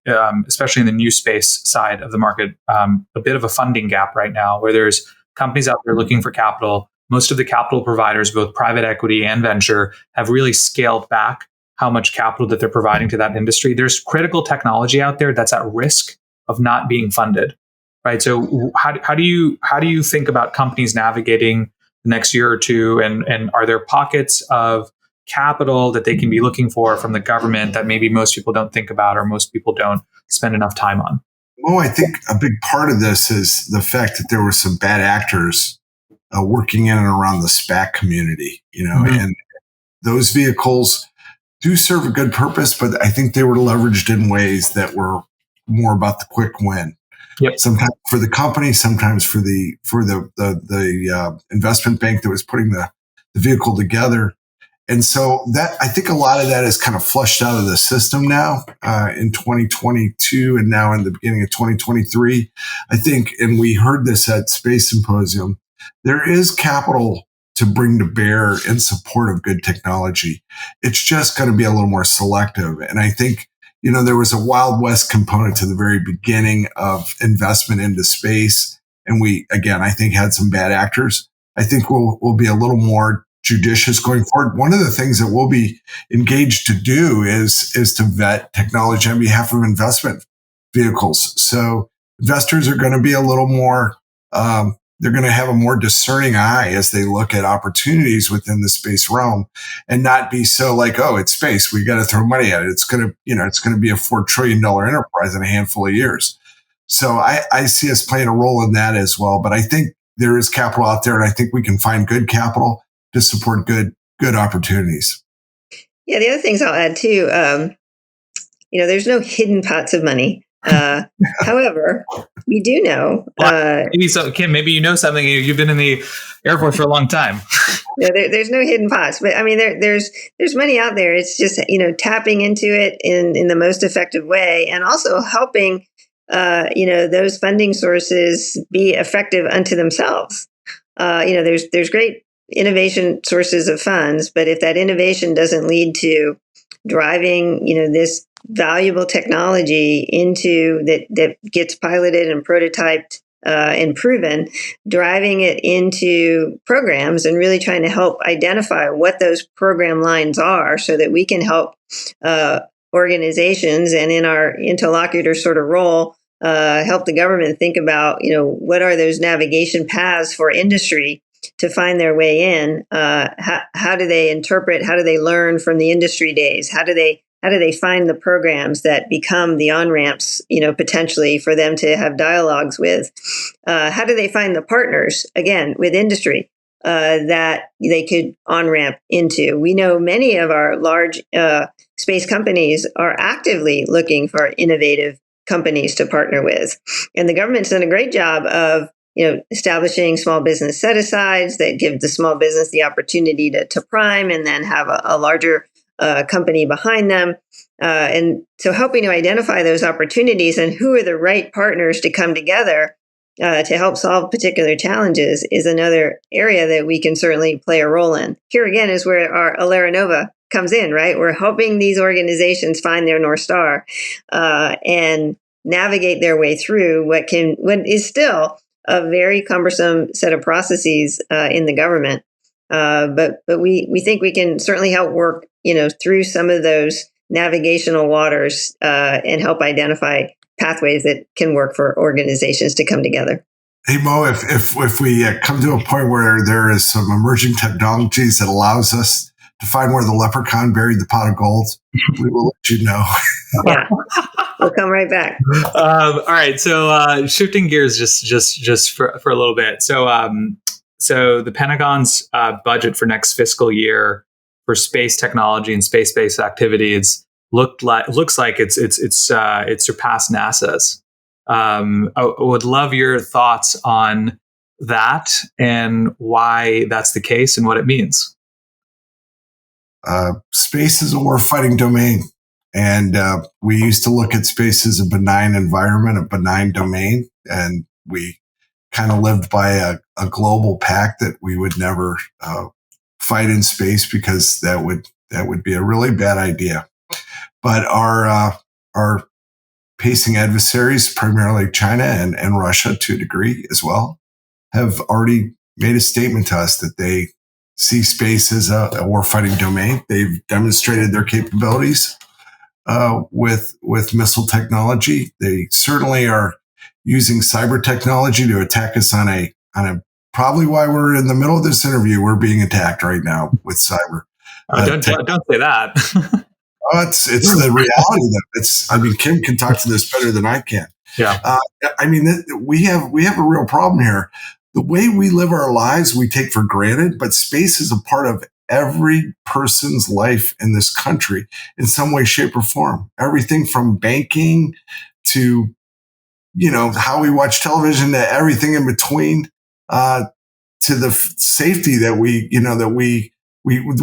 especially in the new space side of the market, a bit of a funding gap right now where there's companies out there looking for capital. Most of the capital providers, both private equity and venture, have really scaled back how much capital that they're providing to that industry. There's critical technology out there that's at risk of not being funded, right? So how do you think about companies navigating the next year or two, and are there pockets of capital that they can be looking for from the government that maybe most people don't think about or most people don't spend enough time on? Well, I think a big part of this is the fact that there were some bad actors working in and around the SPAC community, and those vehicles do serve a good purpose, but I think they were leveraged in ways that were more about the quick win. Yep. Sometimes for the company, sometimes for the investment bank that was putting the vehicle together. And so that, I think a lot of that is kind of flushed out of the system now in 2022 and now in the beginning of 2023. I think, and we heard this at Space Symposium, there is capital to bring to bear in support of good technology. It's just going to be a little more selective. And I think, there was a Wild West component to the very beginning of investment into space. And we, again, I think had some bad actors. I think we'll be a little more judicious going forward. One of the things that we'll be engaged to do is to vet technology on behalf of investment vehicles. So investors are going to be a little more, they're going to have a more discerning eye as they look at opportunities within the space realm and not be so like, oh, it's space, we got to throw money at it. It's going to, it's going to be a $4 trillion enterprise in a handful of years. So I see us playing a role in that as well. But I think there is capital out there, and I think we can find good capital to support good opportunities. Yeah, the other things I'll add too, there's no hidden pots of money. However, we do know. Kim, maybe you know something. You've been in the Air Force for a long time. There's no hidden pots, but I mean, there's money out there. It's just tapping into it in the most effective way, and also helping those funding sources be effective unto themselves. There's great innovation sources of funds, but if that innovation doesn't lead to driving this valuable technology into that gets piloted and prototyped and proven, driving it into programs and really trying to help identify what those program lines are so that we can help organizations, and in our interlocutor sort of role, help the government think about, what are those navigation paths for industry to find their way in. How do they interpret? How do they learn from the industry days? How do they find the programs that become the on-ramps, potentially for them to have dialogues with? How do they find the partners, again, with industry that they could on-ramp into? We know many of our large space companies are actively looking for innovative companies to partner with. And the government's done a great job of establishing small business set-asides that give the small business the opportunity to prime and then have a larger company behind them. And so helping to identify those opportunities and who are the right partners to come together to help solve particular challenges is another area that we can certainly play a role in. Here again is where our Elara Nova comes in, right? We're helping these organizations find their North Star and navigate their way through what is still a very cumbersome set of processes in the government. But we think we can certainly help work, through some of those navigational waters and help identify pathways that can work for organizations to come together. Hey, Mo, if we come to a point where there is some emerging technologies that allows us to find where the leprechaun buried the pot of gold, we will let you know. Yeah, we'll come right back. All right. So shifting gears just for a little bit. So the Pentagon's budget for next fiscal year for space technology and space-based activities looks like it's surpassed NASA's. I would love your thoughts on that and why that's the case and what it means. Space is a war-fighting domain, and we used to look at space as a benign environment, a benign domain, and we kind of lived by a global pact that we would never fight in space because that would be a really bad idea. But our pacing adversaries, primarily China and Russia to a degree as well, have already made a statement to us that they see space as a warfighting domain. They've demonstrated their capabilities with missile technology. They certainly are using cyber technology to attack us on a probably why we're in the middle of this interview. We're being attacked right now with cyber. Don't say that. It's the reality. Kim can talk to this better than I can. Yeah. We have a real problem here. The way we live our lives, we take for granted, but space is a part of every person's life in this country in some way, shape, or form. Everything from banking to, how we watch television to everything in between, to the safety that we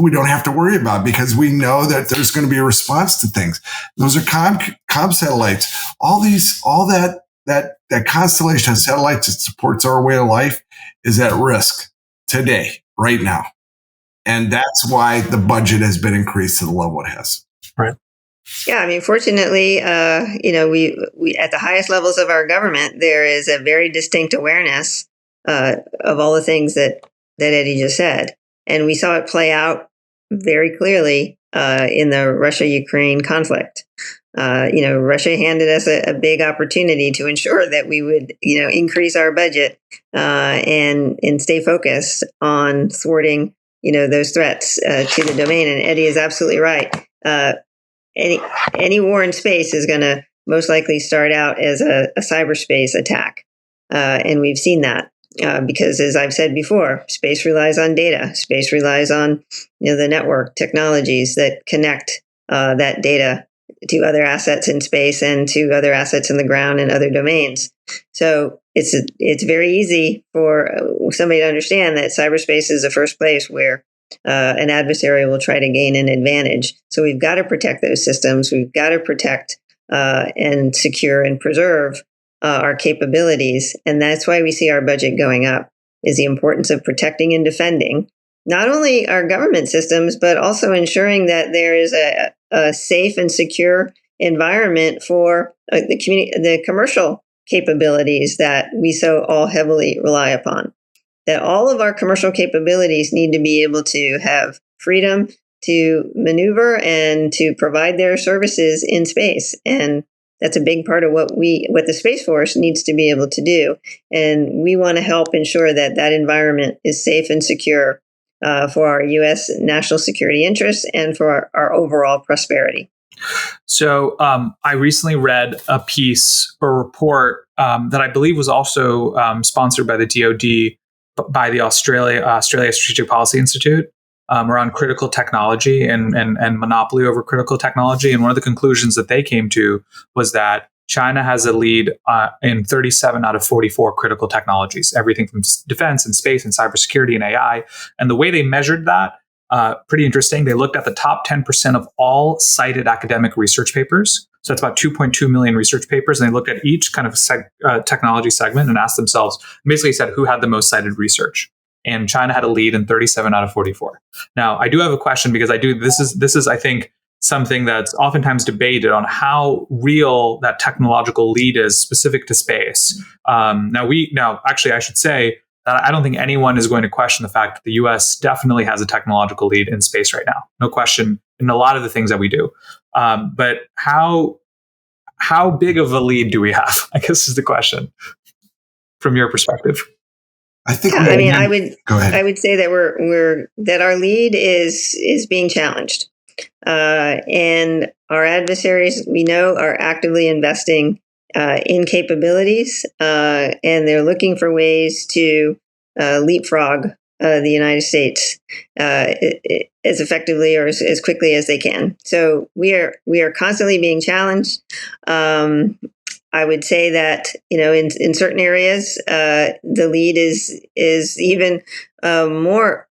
don't have to worry about because we know that there's going to be a response to things. Those are comm satellites. All that constellation of satellites that supports our way of life is at risk today, right now. And that's why the budget has been increased to the level it has. Right. Yeah, fortunately, we at the highest levels of our government, there is a very distinct awareness of all the things that Eddie just said. And we saw it play out very clearly in the Russia-Ukraine conflict. Russia handed us a big opportunity to ensure that we would, increase our budget and stay focused on thwarting, those threats to the domain. And Eddie is absolutely right. Any war in space is going to most likely start out as a cyberspace attack, and we've seen that. Because as I've said before, space relies on data. Space relies on the network technologies that connect that data to other assets in space and to other assets in the ground and other domains. So it's very easy for somebody to understand that cyberspace is the first place where an adversary will try to gain an advantage. So we've got to protect those systems. We've got to protect and secure and preserve our capabilities. And that's why we see our budget going up, is the importance of protecting and defending not only our government systems, but also ensuring that there is a safe and secure environment for the commercial capabilities that we so all heavily rely upon. That all of our commercial capabilities need to be able to have freedom to maneuver and to provide their services in space. And that's a big part of what the Space Force needs to be able to do. And we want to help ensure that that environment is safe and secure for our U.S. national security interests and for our overall prosperity. So I recently read a report that I believe was also sponsored by the DoD, by the Australia Strategic Policy Institute, around critical technology and monopoly over critical technology. And one of the conclusions that they came to was that China has a lead in 37 out of 44 critical technologies, everything from defense and space and cybersecurity and AI. And the way they measured that, pretty interesting. They looked at the top 10% of all cited academic research papers. So that's about 2.2 million research papers. And they looked at each kind of technology segment and asked themselves, basically said, who had the most cited research? And China had a lead in 37 out of 44. Now, I do have a question because this is, I think, something that's oftentimes debated on how real that technological lead is specific to space. Now, actually, I should say that I don't think anyone is going to question the fact that the U.S. definitely has a technological lead in space right now. No question in a lot of the things that we do. But how big of a lead do we have? I guess is the question from your perspective. I think. I would go ahead. I would say that that our lead is being challenged, and our adversaries, we know, are actively investing in capabilities, and they're looking for ways to leapfrog the United States as effectively or as quickly as they can. So we are constantly being challenged. I would say that, in certain areas, the lead is even more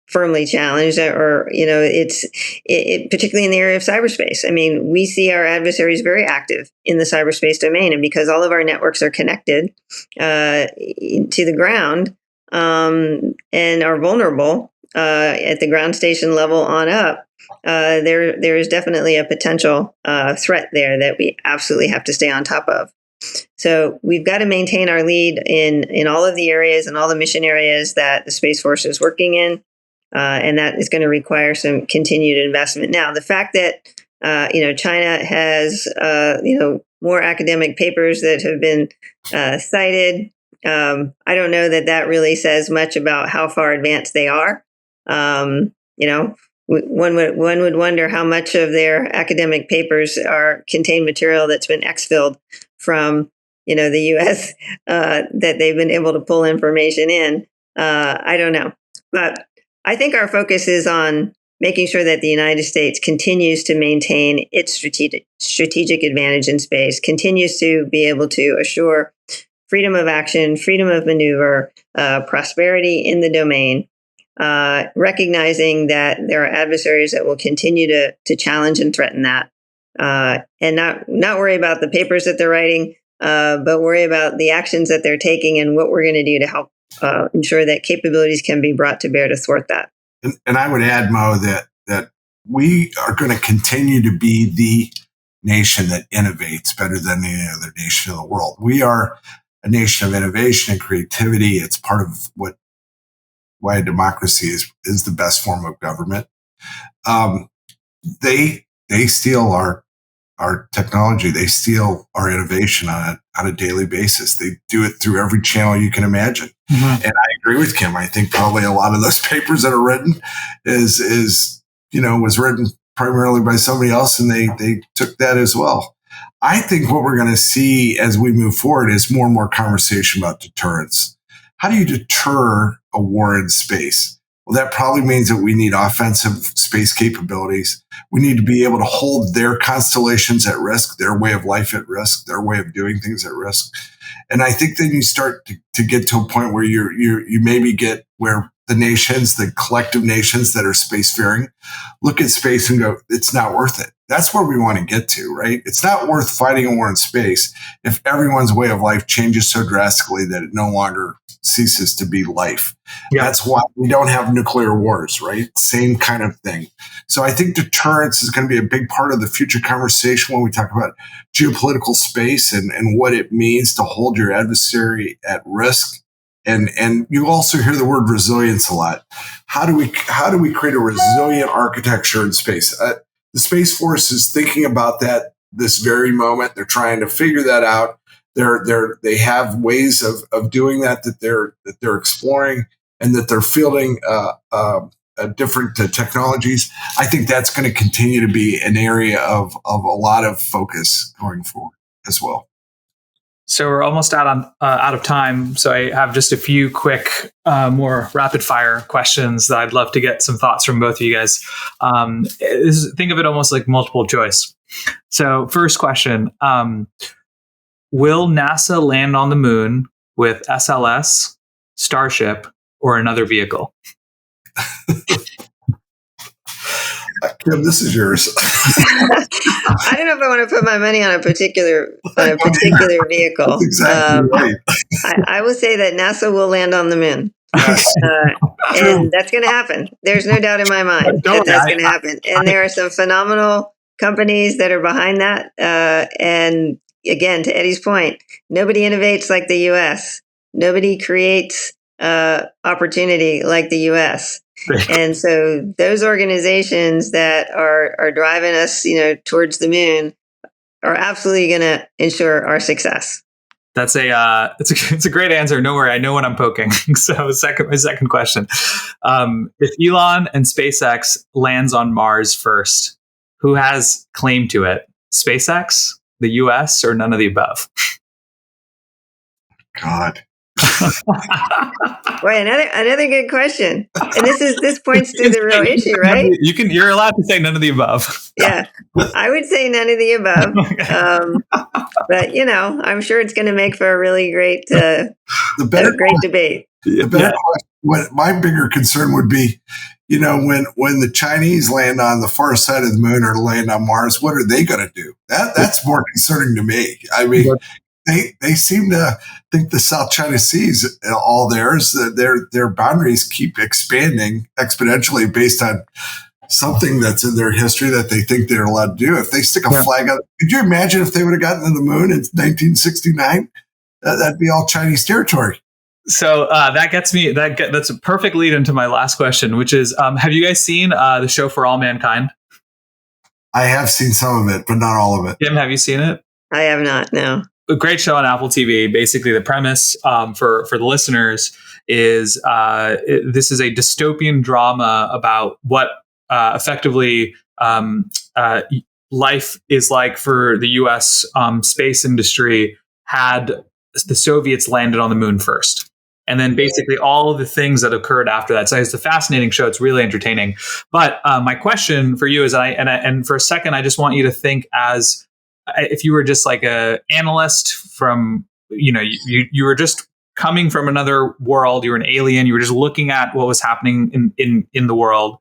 firmly challenged, or it's particularly in the area of cyberspace. I mean, we see our adversaries very active in the cyberspace domain, and because all of our networks are connected to the ground and are vulnerable at the ground station level on up. There is definitely a potential threat there that we absolutely have to stay on top of. So we've got to maintain our lead in all of the areas and all the mission areas that the Space Force is working in, and that is going to require some continued investment. Now, the fact that China has more academic papers that have been cited, I don't know that really says much about how far advanced they are. One would wonder how much of their academic papers contain material that's been exfilled from, the U.S. That they've been able to pull information in. I don't know, but I think our focus is on making sure that the United States continues to maintain its strategic advantage in space, continues to be able to assure freedom of action, freedom of maneuver, prosperity in the domain. Recognizing that there are adversaries that will continue to challenge and threaten that, and not worry about the papers that they're writing, but worry about the actions that they're taking and what we're going to do to help ensure that capabilities can be brought to bear to thwart that. And I would add, Mo, that we are going to continue to be the nation that innovates better than any other nation in the world. We are a nation of innovation and creativity. It's part of why democracy is the best form of government. They steal our technology. They steal our innovation on a daily basis. They do it through every channel you can imagine. Mm-hmm. And I agree with Kim. I think probably a lot of those papers that are written was written primarily by somebody else, and they took that as well. I think what we're going to see as we move forward is more and more conversation about deterrence. How do you deter a war in space? Well, that probably means that we need offensive space capabilities. We need to be able to hold their constellations at risk, their way of life at risk, their way of doing things at risk. And I think then you start to get to a point where you maybe get where the nations, the collective nations that are spacefaring, look at space and go, it's not worth it. That's where we want to get to, right? It's not worth fighting a war in space if everyone's way of life changes so drastically that it no longer ceases to be life. Yeah. That's why we don't have nuclear wars, right? Same kind of thing. So I think deterrence is going to be a big part of the future conversation when we talk about geopolitical space and what it means to hold your adversary at risk. And you also hear the word resilience a lot. How do we create a resilient architecture in space? The Space Force is thinking about that this very moment. They're trying to figure that out. They have ways of doing that they're exploring, and that they're fielding different technologies. I think that's going to continue to be an area of a lot of focus going forward as well. So we're almost out of time. So I have just a few quick, more rapid fire questions that I'd love to get some thoughts from both of you guys. Think of it almost like multiple choice. So first question, will NASA land on the moon with SLS, Starship, or another vehicle? Kim, this is yours. I don't know if I want to put my money on a particular vehicle. That's exactly right. I will say that NASA will land on the moon. And that's going to happen. There's no doubt in my mind that that's going to happen. And there are some phenomenal companies that are behind that. And again, to Eddie's point, nobody innovates like the U.S. Nobody creates opportunity like the U.S. And so those organizations that are driving us, towards the moon are absolutely going to ensure our success. That's it's a great answer. No worry, I know when I'm poking. So my second question: if Elon and SpaceX lands on Mars first, who has claim to it? SpaceX, the U.S., or none of the above? God. Boy, another good question. And this points to the real issue, right? You're allowed to say none of the above. Yeah, I would say none of the above. But I'm sure it's going to make for a really great, great debate. The better question, what my bigger concern would be, when the Chinese land on the far side of the moon or land on Mars, what are they going to do? That's more concerning to me. I mean, they seem to think the South China Sea is all theirs. Their boundaries keep expanding exponentially based on something that's in their history that they think they're allowed to do. If they stick a flag out, could you imagine if they would have gotten to the moon in 1969? That'd be all Chinese territory. So that's a perfect lead into my last question, which is, have you guys seen the show For All Mankind? I have seen some of it, but not all of it. Jim, have you seen it? I have not, no. A great show on Apple TV. Basically, the premise for the listeners is this is a dystopian drama about what effectively life is like for the U.S. Space industry had the Soviets landed on the moon first. And then basically all of the things that occurred after that. So it's a fascinating show. It's really entertaining. But my question for you is, and for a second, I just want you to think as if you were just like a analyst from, you were just coming from another world, you were an alien, you were just looking at what was happening in the world.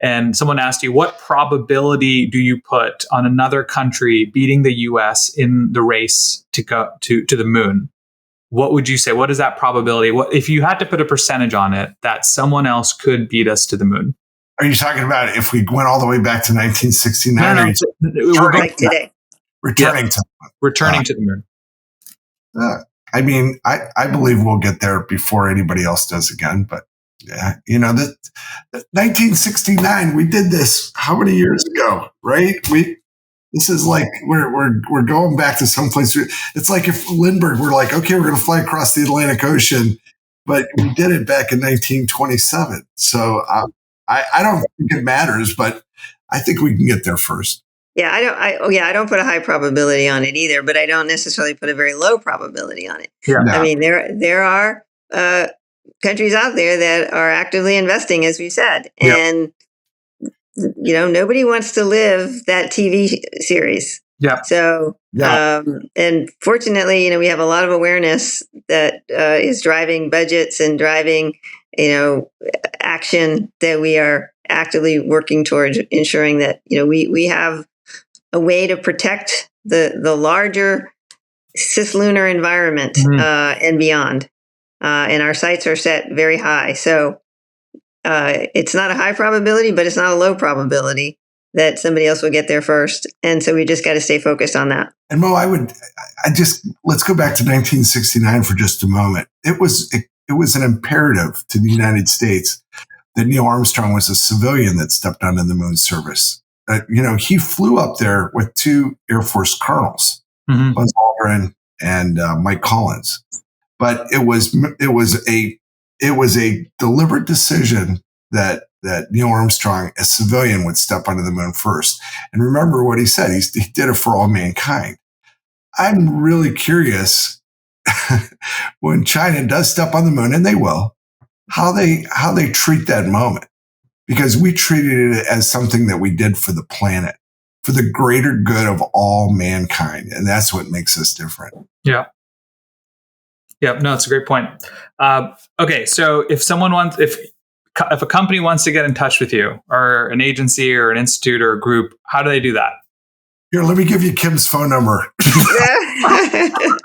And someone asked you, what probability do you put on another country beating the US in the race to go to the moon? What would you say? What is that probability? What if you had to put a percentage on it that someone else could beat us to the moon? Are you talking about if we went all the way back to 1969? We're like today. Returning to the moon. I mean, I believe we'll get there before anybody else does again. But yeah, the 1969, we did this how many years ago, right? This is like we're going back to someplace. It's like if Lindbergh were like, okay, we're going to fly across the Atlantic Ocean, but we did it back in 1927. So I don't think it matters, but I think we can get there first. Yeah, I don't put a high probability on it either, but I don't necessarily put a very low probability on it. Yeah. No. I mean, there are countries out there that are actively investing, as we said, and nobody wants to live that TV series. Yeah. So, and fortunately, we have a lot of awareness that is driving budgets and driving, action that we are actively working towards ensuring that we have a way to protect the larger cislunar environment and beyond. And our sights are set very high. So it's not a high probability, but it's not a low probability that somebody else will get there first. And so we just got to stay focused on that. And Mo, let's go back to 1969 for just a moment. It was an imperative to the United States that Neil Armstrong was a civilian that stepped onto the moon service. He flew up there with two Air Force colonels, Buzz Aldrin and Mike Collins. But it was a deliberate decision that Neil Armstrong, a civilian, would step onto the moon first. And remember what he said. He did it for all mankind. I'm really curious when China does step on the moon, and they will, how they treat that moment. Because we treated it as something that we did for the planet, for the greater good of all mankind. And that's what makes us different. Yeah. Yeah, no, it's a great point. Okay, so if a company wants to get in touch with you, or an agency or an institute or a group, how do they do that? Here, let me give you Kim's phone number.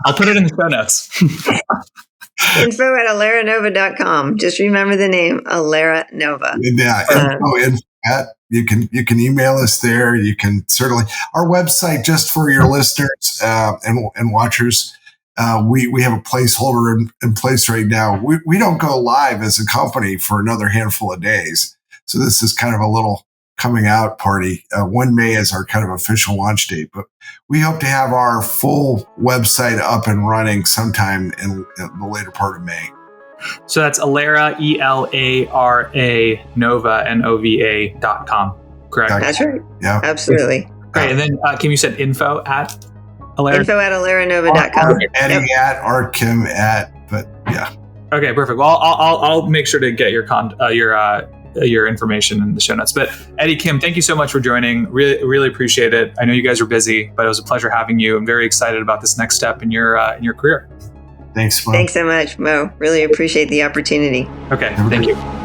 I'll put it in the show notes. Info at elaranova.com. Just remember the name, Elara Nova. You can email us there. You can certainly, our website, just for your listeners and watchers, we have a placeholder in place right now. We don't go live as a company for another handful of days. So this is kind of a little coming out party. 1 May is our kind of official launch date, but we hope to have our full website up and running sometime in the later part of May. So that's Elara, ELARA, Nova, NOVA.com, correct? That's right. Yeah. Absolutely. Great. And then, Kim, you said info at Elara? Info at elaranova.com. Eddie at, or Kim at, but yeah. Okay, perfect. Well, I'll make sure to get your information in the show notes. But Eddie, Kim, thank you so much for joining. Really, really appreciate it. I know you guys are busy, but it was a pleasure having you. I'm very excited about this next step in your career. Thanks, Mo. Thanks so much, Mo. Really appreciate the opportunity. Okay, thank you.